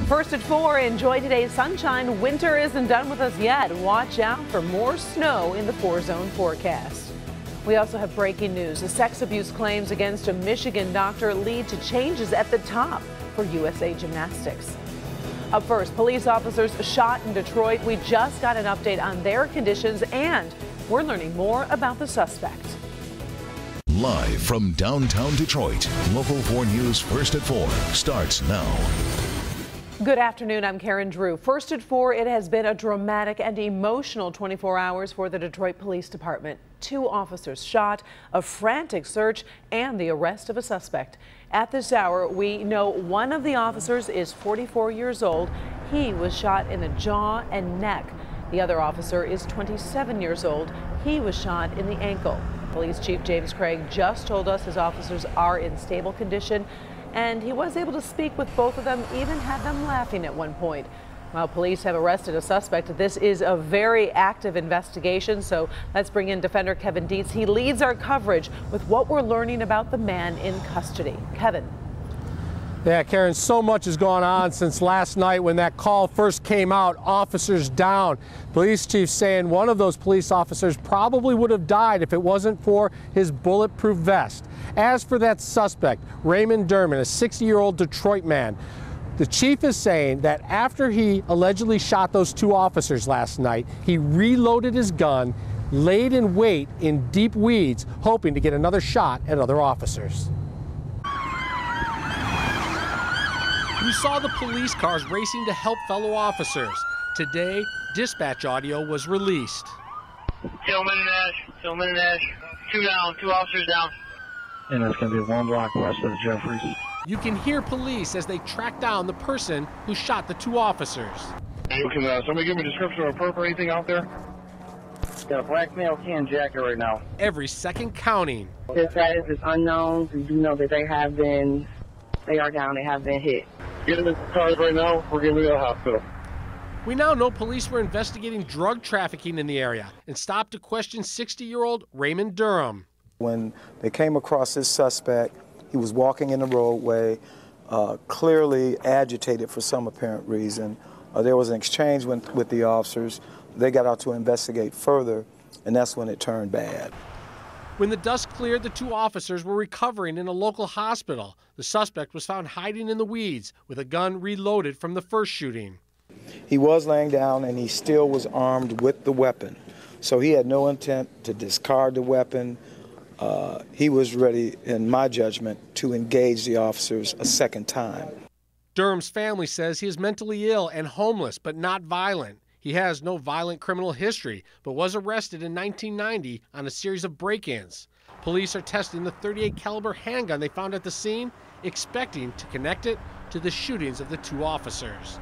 First at 4, enjoy today's sunshine. Winter isn't done with us yet. Watch out for more snow in the 4-zone forecast. We also have breaking news. The sex abuse claims against a Michigan doctor lead to changes at the top for USA Gymnastics. Up first, police officers shot in Detroit. We just got an update on their conditions, and we're learning more about the suspect. Live from downtown Detroit, Local 4 News First at 4 starts now. Good afternoon, I'm Karen Drew. First at 4, it has been a dramatic and emotional 24 hours for the Detroit Police Department. 2 officers shot, a frantic search, and the arrest of a suspect. At this hour, we know one of the officers is 44 years old. He was shot in the jaw and neck. The other officer is 27 years old. He was shot in the ankle. Police Chief James Craig just told us his officers are in stable condition, and he was able to speak with both of them, even had them laughing at one point. While police have arrested a suspect, this is a very active investigation, so let's bring in Defender Kevin Dietz. He leads our coverage with what we're learning about the man in custody. Kevin. Yeah, Karen, so much has gone on since last night when that call first came out, officers down. Police chief saying one of those police officers probably would have died if it wasn't for his bulletproof vest. As for that suspect, Raymond Durham, a 60-year-old Detroit man, the chief is saying that after he allegedly shot those 2 officers last night, he reloaded his gun, laid in wait in deep weeds, hoping to get another shot at other officers. We saw the police cars racing to help fellow officers. Today, dispatch audio was released. Tillman and Ash, 2 down, 2 officers down. And it's going to be 1 block west of Jeffries. You can hear police as they track down the person who shot the 2 officers. Can somebody give me a description of a perp or anything out there? Got a black male tan jacket right now. Every second counting. The status is unknown. We do know that they have been hit. Get in the cars right now. We're getting to the hospital. We now know police were investigating drug trafficking in the area and stopped to question 60-year-old Raymond Durham. When they came across this suspect, he was walking in the roadway, clearly agitated for some apparent reason. There was an exchange with the officers. They got out to investigate further, and that's when it turned bad. When the dust cleared, the 2 officers were recovering in a local hospital. The suspect was found hiding in the weeds with a gun reloaded from the first shooting. He was laying down, and he still was armed with the weapon. So he had no intent to discard the weapon. He was ready, in my judgment, to engage the officers a second time. Durham's family says he is mentally ill and homeless, but not violent. He has no violent criminal history, but was arrested in 1990 on a series of break-ins. Police are testing the .38 caliber handgun they found at the scene, expecting to connect it to the shootings of the 2 officers.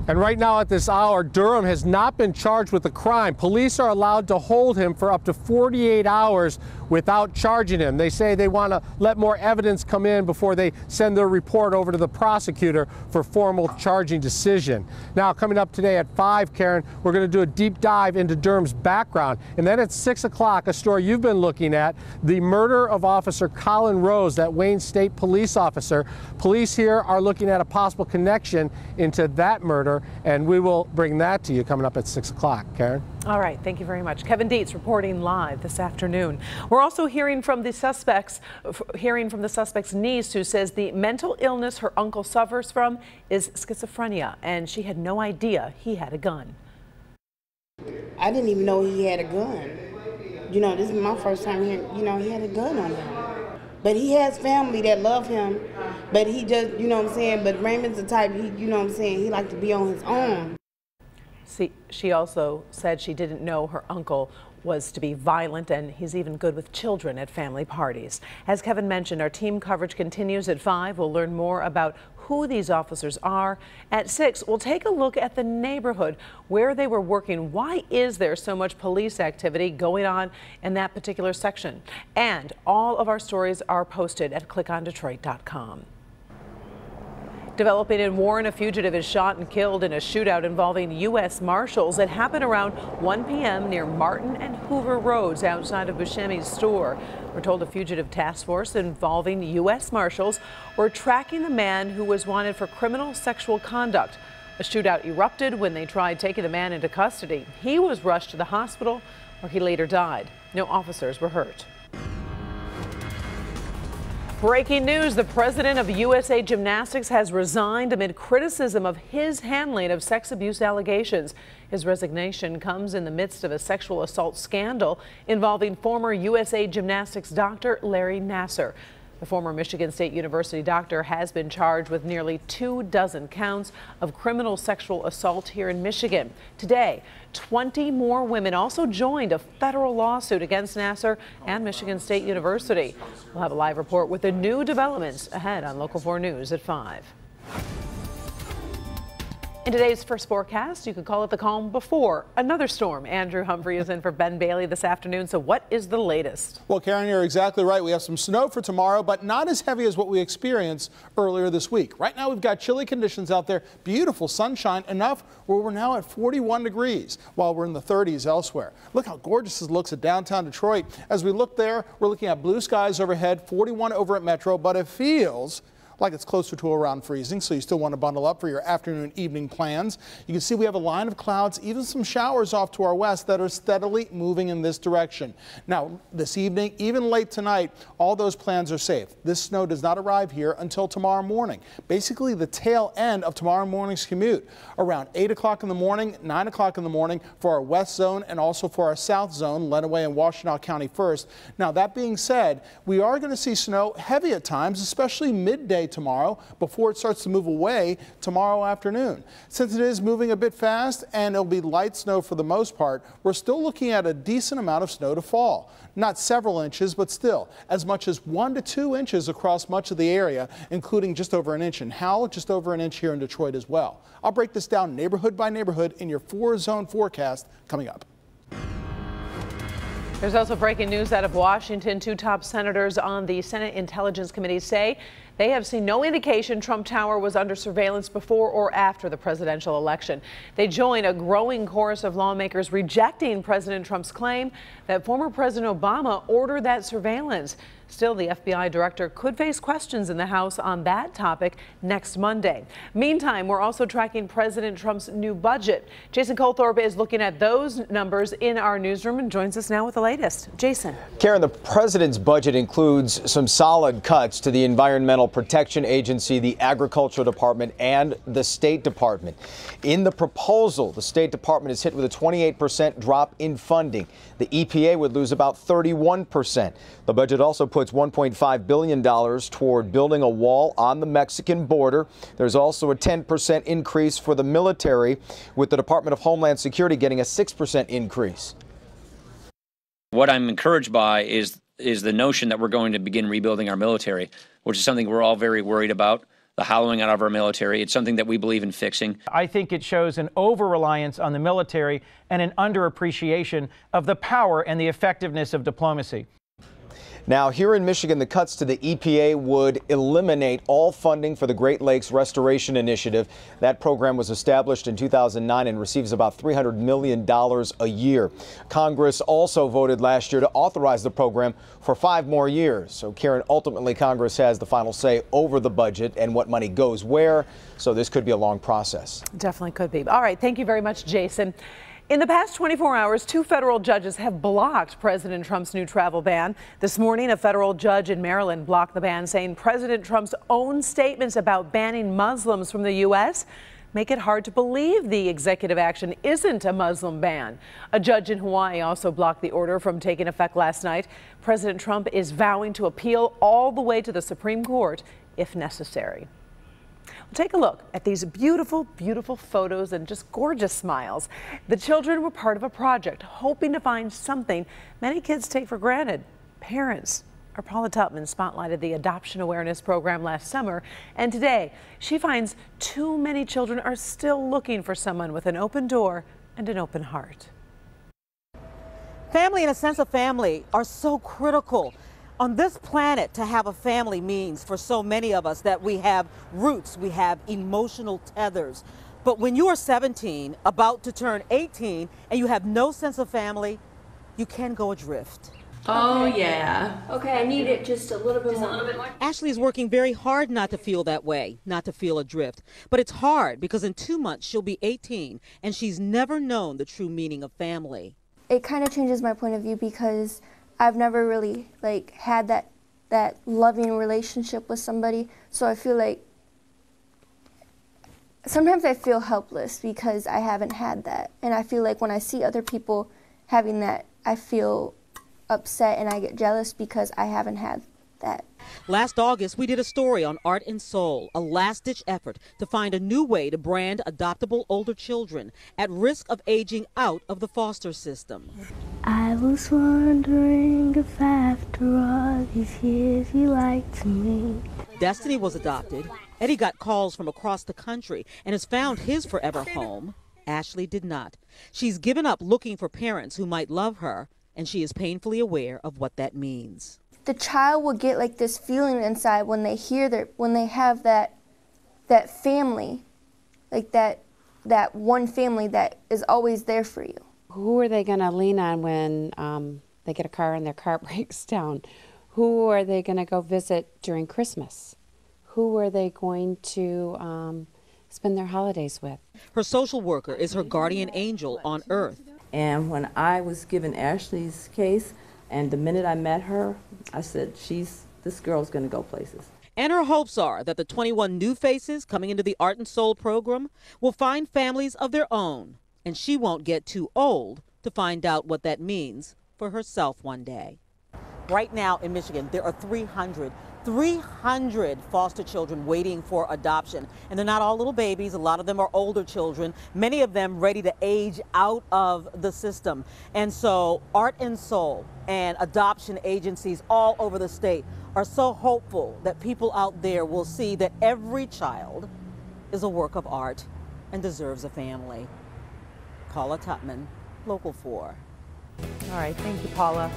And right now at this hour, Durham has not been charged with a crime. Police are allowed to hold him for up to 48 hours without charging him. They say they want to let more evidence come in before they send their report over to the prosecutor for formal charging decision. Now, coming up today at 5, Karen, we're going to do a deep dive into Durham's background. And then at 6 o'clock, a story you've been looking at, the murder of Officer Colin Rose, that Wayne State police officer. Police here are looking at a possible connection into that murder, and we will bring that to you coming up at 6 o'clock. Karen? All right, thank you very much. Kevin Dietz reporting live this afternoon. We're also hearing from the suspect's niece, who says the mental illness her uncle suffers from is schizophrenia, and she had no idea he had a gun. I didn't even know he had a gun. You know, this is my first time hearing, he had a gun on him. But he has family that love him, but he just, but Raymond's the type, he like to be on his own. See, she also said she didn't know her uncle was to be violent, and he's even good with children at family parties. As Kevin mentioned, our team coverage continues at 5. We'll learn more about who these officers are. At 6, we'll take a look at the neighborhood where they were working. Why is there so much police activity going on in that particular section? And all of our stories are posted at clickondetroit.com. Developing in Warren, a fugitive is shot and killed in a shootout involving U.S. Marshals. It happened around 1 p.m. near Martin and Hoover Roads outside of Buscemi's store. We're told a fugitive task force involving U.S. Marshals were tracking the man who was wanted for criminal sexual conduct. A shootout erupted when they tried taking the man into custody. He was rushed to the hospital where he later died. No officers were hurt. Breaking news, the president of USA Gymnastics has resigned amid criticism of his handling of sex abuse allegations. His resignation comes in the midst of a sexual assault scandal involving former USA Gymnastics doctor Larry Nassar. The former Michigan State University doctor has been charged with nearly 24 counts of criminal sexual assault here in Michigan. Today, 20 more women also joined a federal lawsuit against Nassar and Michigan State University. We'll have a live report with the new developments ahead on Local 4 News at 5. In today's first forecast, you could call it the calm before another storm. Andrew Humphrey is in for Ben Bailey this afternoon. So what is the latest? Well, Karen, you're exactly right. We have some snow for tomorrow, but not as heavy as what we experienced earlier this week. Right now, we've got chilly conditions out there, beautiful sunshine, enough where we're now at 41 degrees while we're in the 30s elsewhere. Look how gorgeous it looks at downtown Detroit. As we look there, we're looking at blue skies overhead, 41 over at Metro, but it feels like it's closer to around freezing, so you still want to bundle up for your afternoon, evening plans. You can see we have a line of clouds, even some showers off to our west that are steadily moving in this direction. Now, this evening, even late tonight, all those plans are safe. This snow does not arrive here until tomorrow morning. Basically, the tail end of tomorrow morning's commute, around 8 o'clock in the morning, 9 o'clock in the morning for our west zone and also for our south zone, Lenawee and Washtenaw County first. Now, that being said, we are going to see snow heavy at times, especially midday tomorrow before it starts to move away tomorrow afternoon. Since it is moving a bit fast and it'll be light snow for the most part, we're still looking at a decent amount of snow to fall. Not several inches, but still as much as 1 to 2 inches across much of the area, including just over an inch in Howell, just over an inch here in Detroit as well. I'll break this down neighborhood by neighborhood in your 4-zone forecast coming up. There's also breaking news out of Washington. 2 top senators on the Senate Intelligence Committee say they have seen no indication Trump Tower was under surveillance before or after the presidential election. They join a growing chorus of lawmakers rejecting President Trump's claim that former President Obama ordered that surveillance. Still, the FBI director could face questions in the House on that topic next Monday. Meantime, we're also tracking President Trump's new budget. Jason Colthorpe is looking at those numbers in our newsroom and joins us now with the latest. Jason. Karen, the president's budget includes some solid cuts to the Environmental Protection Agency, the Agriculture Department, and the State Department. In the proposal, the State Department is hit with a 28% drop in funding. The EPA would lose about 31%. The budget also puts $1.5 billion toward building a wall on the Mexican border. There's also a 10% increase for the military, with the Department of Homeland Security getting a 6% increase. What I'm encouraged by is the notion that we're going to begin rebuilding our military, which is something we're all very worried about. The hollowing out of our military. It's something that we believe in fixing. I think it shows an over-reliance on the military and an underappreciation of the power and the effectiveness of diplomacy. Now, here in Michigan, the cuts to the EPA would eliminate all funding for the Great Lakes Restoration Initiative. That program was established in 2009 and receives about $300 million a year. Congress also voted last year to authorize the program for 5 more years. So, Karen, ultimately, Congress has the final say over the budget and what money goes where. So this could be a long process. Definitely could be. All right. Thank you very much, Jason. In the past 24 hours, 2 federal judges have blocked President Trump's new travel ban. This morning, a federal judge in Maryland blocked the ban, saying President Trump's own statements about banning Muslims from the U.S. make it hard to believe the executive action isn't a Muslim ban. A judge in Hawaii also blocked the order from taking effect last night. President Trump is vowing to appeal all the way to the Supreme Court if necessary. Take a look at these beautiful, beautiful photos and just gorgeous smiles. The children were part of a project hoping to find something many kids take for granted: parents. Our Paula Tutman spotlighted the Adoption Awareness Program last summer, and today she finds too many children are still looking for someone with an open door and an open heart. Family and a sense of family are so critical. On this planet, to have a family means for so many of us that we have roots, we have emotional tethers. But when you are 17, about to turn 18, and you have no sense of family, you can go adrift. Oh, yeah. Okay, I need it just a little bit more. Ashley is working very hard not to feel that way, not to feel adrift. But it's hard because in 2 months she'll be 18, and she's never known the true meaning of family. It kind of changes my point of view because I've never really had that loving relationship with somebody, so I feel like sometimes I feel helpless because I haven't had that, and I feel like when I see other people having that, I feel upset and I get jealous because I haven't had that. Last August, we did a story on Art and Soul, a last-ditch effort to find a new way to brand adoptable older children at risk of aging out of the foster system. I was wondering if after all these years you liked me. Destiny was adopted. Eddie got calls from across the country and has found his forever home. Ashley did not. She's given up looking for parents who might love her, and she is painfully aware of what that means. The child will get like this feeling inside when they hear when they have that family, like that one family that is always there for you. Who are they going to lean on when they get a car and their car breaks down? Who are they going to go visit during Christmas? Who are they going to spend their holidays with? Her social worker is her guardian angel on earth. And when I was given Ashley's case, and the minute I met her, I said, this girl's going to go places. And her hopes are that the 21 new faces coming into the Art and Soul program will find families of their own, and she won't get too old to find out what that means for herself one day. Right now in Michigan, there are 300 foster children waiting for adoption. And they're not all little babies. A lot of them are older children, many of them ready to age out of the system. And so Art and Soul and adoption agencies all over the state are so hopeful that people out there will see that every child is a work of art and deserves a family. Paula Tutman, Local 4. All right, thank you, Paula.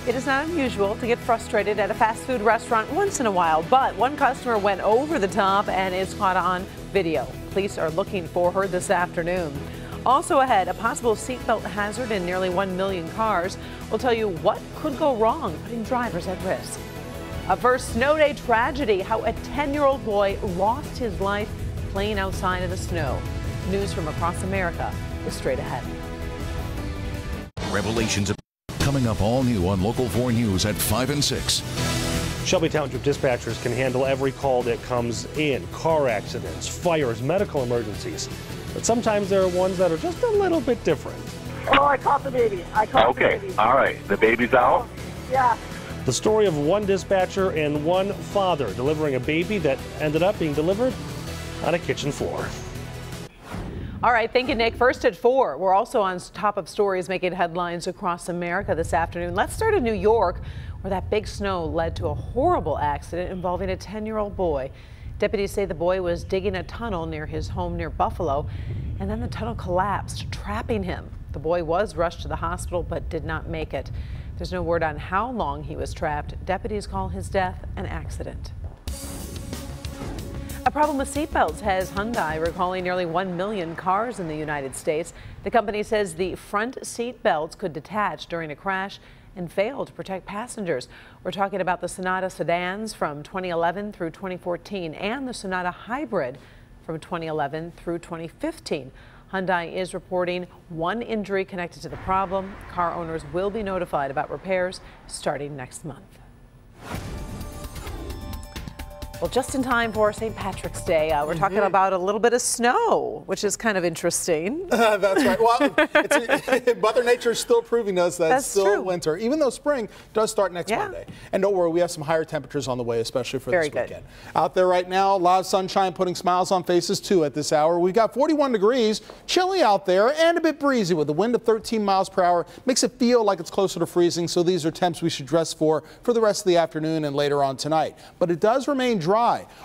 It is not unusual to get frustrated at a fast food restaurant once in a while, but one customer went over the top and is caught on video. Police are looking for her this afternoon. Also ahead, a possible seatbelt hazard in nearly 1 million cars. We'll tell you what could go wrong, putting drivers at risk. A first snow day tragedy, how a 10-year-old boy lost his life playing outside in the snow. News from across America is straight ahead. Revelations coming up all new on Local 4 News at 5 and 6. Shelby Township dispatchers can handle every call that comes in. Car accidents, fires, medical emergencies. But sometimes there are ones that are just a little bit different. Oh, I caught the baby. The baby. All right. The baby's out? Yeah. The story of one dispatcher and one father delivering a baby that ended up being delivered on a kitchen floor. All right, thank you, Nick. First at 4, we're also on top of stories making headlines across America this afternoon. Let's start in New York, where that big snow led to a horrible accident involving a 10-year-old boy. Deputies say the boy was digging a tunnel near his home near Buffalo, and then the tunnel collapsed, trapping him. The boy was rushed to the hospital, but did not make it. There's no word on how long he was trapped. Deputies call his death an accident. A problem with seatbelts has Hyundai recalling nearly 1 million cars in the United States. The company says the front seat belts could detach during a crash and fail to protect passengers. We're talking about the Sonata sedans from 2011 through 2014 and the Sonata Hybrid from 2011 through 2015. Hyundai is reporting 1 injury connected to the problem. Car owners will be notified about repairs starting next month. Well, just in time for St. Patrick's Day, we're talking about a little bit of snow, which is kind of interesting. That's right. Well, Mother Nature is still proving us that it's still winter, even though spring does start next Monday. And don't worry, we have some higher temperatures on the way, especially for this weekend. Out there right now, a lot of sunshine putting smiles on faces, too, at this hour. We've got 41 degrees, chilly out there, and a bit breezy with a wind of 13 miles per hour. Makes it feel like it's closer to freezing, so these are temps we should dress for the rest of the afternoon and later on tonight. But it does remain dry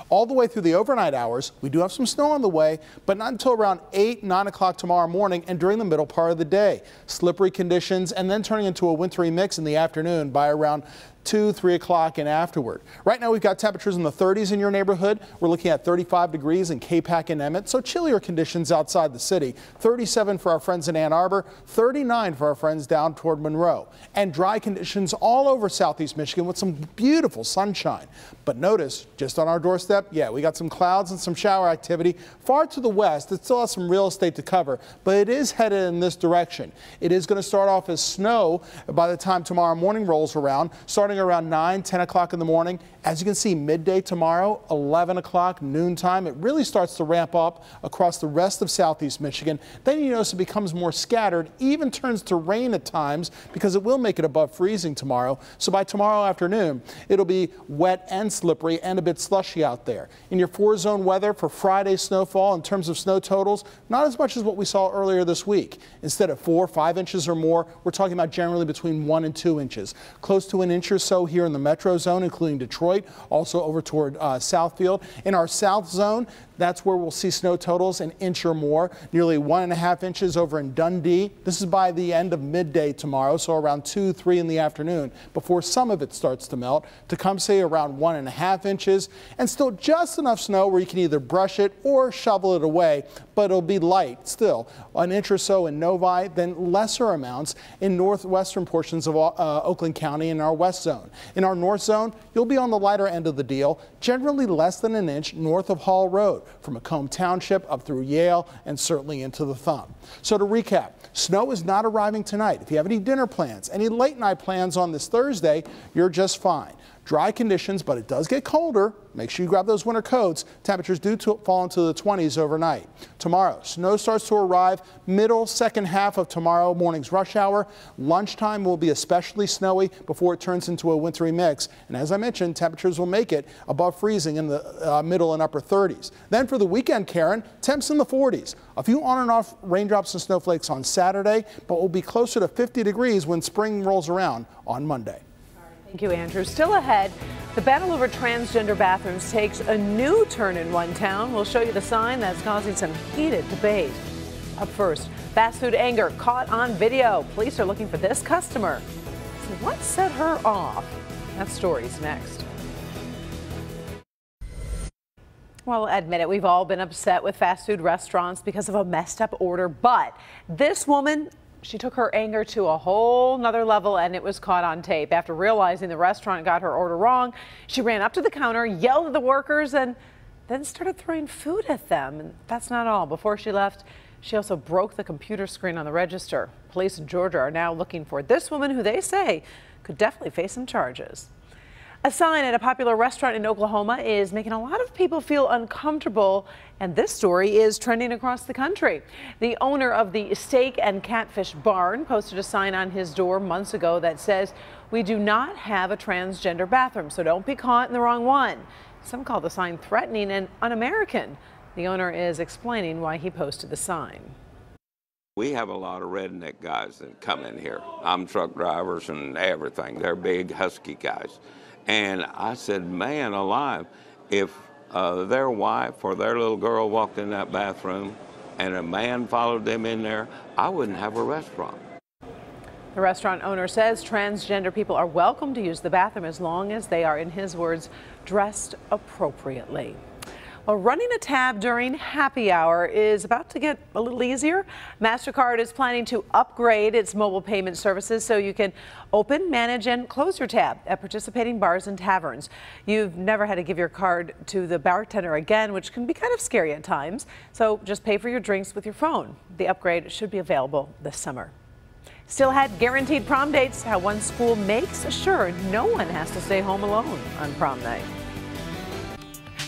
all the way through the overnight hours. We do have some snow on the way, but not until around 8, 9 o'clock tomorrow morning and during the middle part of the day. Slippery conditions and then turning into a wintry mix in the afternoon by around 2, 3 o'clock and afterward. Right now we've got temperatures in the 30s in your neighborhood. We're looking at 35 degrees in K-Pac and Emmett, so chillier conditions outside the city. 37 for our friends in Ann Arbor, 39 for our friends down toward Monroe. And dry conditions all over southeast Michigan with some beautiful sunshine. But notice, just on our doorstep, yeah, we got some clouds and some shower activity. Far to the west, it still has some real estate to cover, but it is headed in this direction. It is going to start off as snow by the time tomorrow morning rolls around, starting around 9, 10 o'clock in the morning. As you can see, midday tomorrow, 11 o'clock, noontime, it really starts to ramp up across the rest of southeast Michigan. Then you notice it becomes more scattered, even turns to rain at times because it will make it above freezing tomorrow. So by tomorrow afternoon, it'll be wet and slippery and a bit slushy out there. In your 4-zone weather for Friday's snowfall, in terms of snow totals, not as much as what we saw earlier this week. Instead of 4 or 5 inches or more, we're talking about generally between 1 and 2 inches. Close to an inch or so here in the metro zone, including Detroit, also over toward Southfield. In our south zone, that's where we'll see snow totals an inch or more, nearly 1.5 inches over in Dundee. This is by the end of midday tomorrow, so around 2, 3 in the afternoon, before some of it starts to melt. Tecumseh around 1.5 inches, and still just enough snow where you can either brush it or shovel it away, but it'll be light still. An inch or so in Novi, then lesser amounts in northwestern portions of Oakland County in our west zone. In our north zone, you'll be on the lighter end of the deal, generally less than an inch north of Hall Road, from Macomb Township up through Yale and certainly into the Thumb. So to recap, snow is not arriving tonight. If you have any dinner plans, any late night plans on this Thursday, you're just fine. Dry conditions, but it does get colder. Make sure you grab those winter coats. Temperatures do fall into the 20s overnight. Tomorrow, snow starts to arrive middle, second half of tomorrow morning's rush hour. Lunchtime will be especially snowy before it turns into a wintry mix. And as I mentioned, temperatures will make it above freezing in the middle and upper 30s. Then for the weekend, Karen, temps in the 40s. A few on and off raindrops and snowflakes on Saturday, but will be closer to 50 degrees when spring rolls around on Monday. Thank you, Andrew. Still ahead, the battle over transgender bathrooms takes a new turn in one town. We'll show you the sign that's causing some heated debate. Up first, fast food anger caught on video. Police are looking for this customer. So what set her off? That story's next. Well, admit it, we've all been upset with fast food restaurants because of a messed up order, but this woman, she took her anger to a whole nother level, and it was caught on tape. After realizing the restaurant got her order wrong, she ran up to the counter, yelled at the workers, and then started throwing food at them. And that's not all. Before she left, she also broke the computer screen on the register. Police in Georgia are now looking for this woman, who they say could definitely face some charges. A sign at a popular restaurant in Oklahoma is making a lot of people feel uncomfortable, and this story is trending across the country. The owner of the Steak and Catfish Barn posted a sign on his door months ago that says, "We do not have a transgender bathroom, so don't be caught in the wrong one." Some call the sign threatening and un-American. The owner is explaining why he posted the sign. We have a lot of redneck guys that come in here. I'm truck drivers and everything. They're big, husky guys. And I said, man alive, if their wife or their little girl walked in that bathroom and a man followed them in there, I wouldn't have a restaurant. The restaurant owner says transgender people are welcome to use the bathroom as long as they are, in his words, dressed appropriately. Well, running a tab during happy hour is about to get a little easier. MasterCard is planning to upgrade its mobile payment services so you can open, manage, and close your tab at participating bars and taverns. You've never had to give your card to the bartender again, which can be kind of scary at times. So just pay for your drinks with your phone. The upgrade should be available this summer. Still had guaranteed prom dates, how one school makes sure no one has to stay home alone on prom night.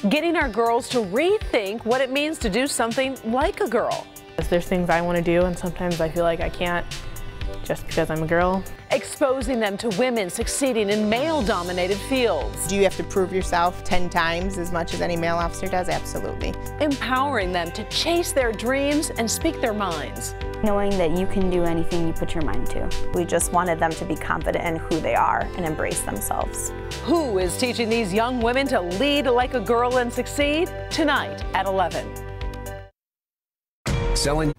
Getting our girls to rethink what it means to do something like a girl. There's things I want to do, and sometimes I feel like I can't just because I'm a girl. Exposing them to women succeeding in male-dominated fields. Do you have to prove yourself 10 times as much as any male officer does? Absolutely. Empowering them to chase their dreams and speak their minds. Knowing that you can do anything you put your mind to. We just wanted them to be confident in who they are and embrace themselves. Who is teaching these young women to lead like a girl and succeed? Tonight at 11. Selling.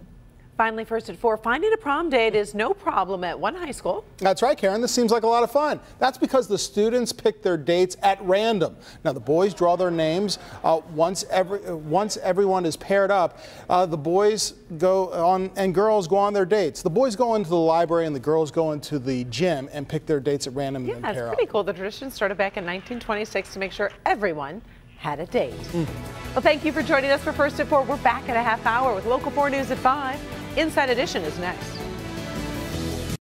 Finally, first at 4, finding a prom date is no problem at one high school. That's right, Karen. This seems like a lot of fun. That's because the students pick their dates at random. Now, the boys draw their names. Once everyone is paired up, the boys go on and girls go on their dates. The boys go into the library and the girls go into the gym and pick their dates at random and then pair up. Yeah, it's pretty cool. The tradition started back in 1926 to make sure everyone had a date. Well, thank you for joining us for First at 4. We're back in a half hour with Local 4 News at 5. Inside Edition is next.